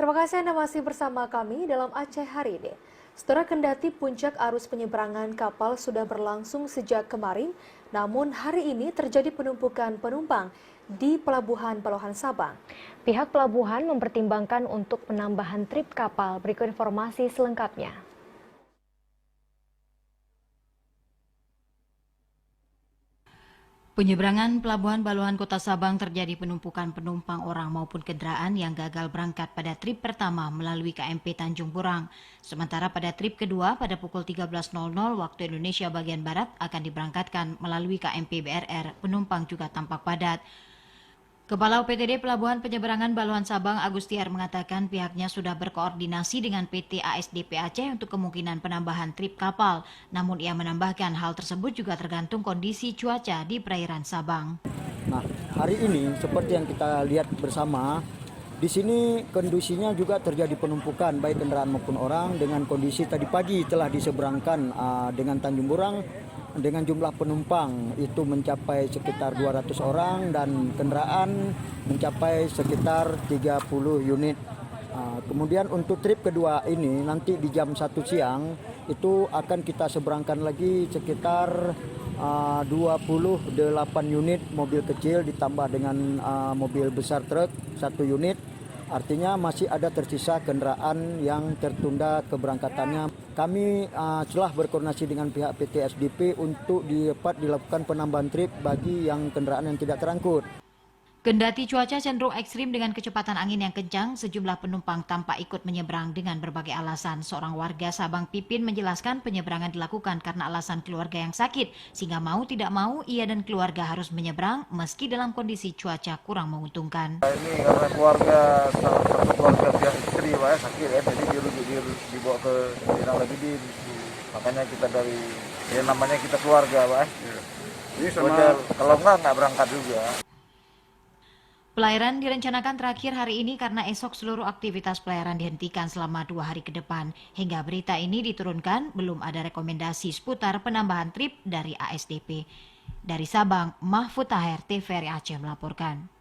Terima kasih Anda masih bersama kami dalam Aceh hari ini. Setelah kendati puncak arus penyeberangan kapal sudah berlangsung sejak kemarin, namun hari ini terjadi penumpukan penumpang di Pelabuhan Palohan Sabang. Pihak pelabuhan mempertimbangkan untuk penambahan trip kapal. Berikut informasi selengkapnya. Penyeberangan Pelabuhan Baluhan Kota Sabang terjadi penumpukan penumpang orang maupun kendaraan yang gagal berangkat pada trip pertama melalui KMP Tanjung Burang. Sementara pada trip kedua pada pukul 13.00 waktu Indonesia bagian Barat akan diberangkatkan melalui KMP BRR, penumpang juga tampak padat. Kepala UPTD Pelabuhan Penyeberangan Baluhan Sabang Agustiar mengatakan pihaknya sudah berkoordinasi dengan PT ASDP Aceh untuk kemungkinan penambahan trip kapal. Namun ia menambahkan hal tersebut juga tergantung kondisi cuaca di perairan Sabang. Nah, hari ini seperti yang kita lihat bersama, di sini kondisinya juga terjadi penumpukan baik kendaraan maupun orang dengan kondisi tadi pagi telah diseberangkan dengan Tanjung Burang dengan jumlah penumpang itu mencapai sekitar 200 orang dan kendaraan mencapai sekitar 30 unit. Kemudian untuk trip kedua ini nanti di jam 1 siang itu akan kita seberangkan lagi sekitar 28 unit mobil kecil ditambah dengan mobil besar truk 1 unit. Artinya masih ada tersisa kendaraan yang tertunda keberangkatannya. Kami telah berkoordinasi dengan pihak PT SDP untuk dapat dilakukan penambahan trip bagi yang kendaraan yang tidak terangkut. Kendati cuaca cenderung ekstrim dengan kecepatan angin yang kencang, sejumlah penumpang tampak ikut menyeberang dengan berbagai alasan. Seorang warga Sabang Pipin menjelaskan penyeberangan dilakukan karena alasan keluarga yang sakit, sehingga mau tidak mau ia dan keluarga harus menyeberang meski dalam kondisi cuaca kurang menguntungkan. Ini karena keluarga, satu keluarga pihak istri ya, sakit ya, jadi dibawa ke Dinang lagi makanya kita dari, ya namanya kita keluarga Pak. Jadi kalau nggak berangkat juga. Pelayaran direncanakan terakhir hari ini karena esok seluruh aktivitas pelayaran dihentikan selama 2 hari ke depan. Hingga berita ini diturunkan, belum ada rekomendasi seputar penambahan trip dari ASDP. Dari Sabang, Mahfud Taher, TVRI Aceh melaporkan.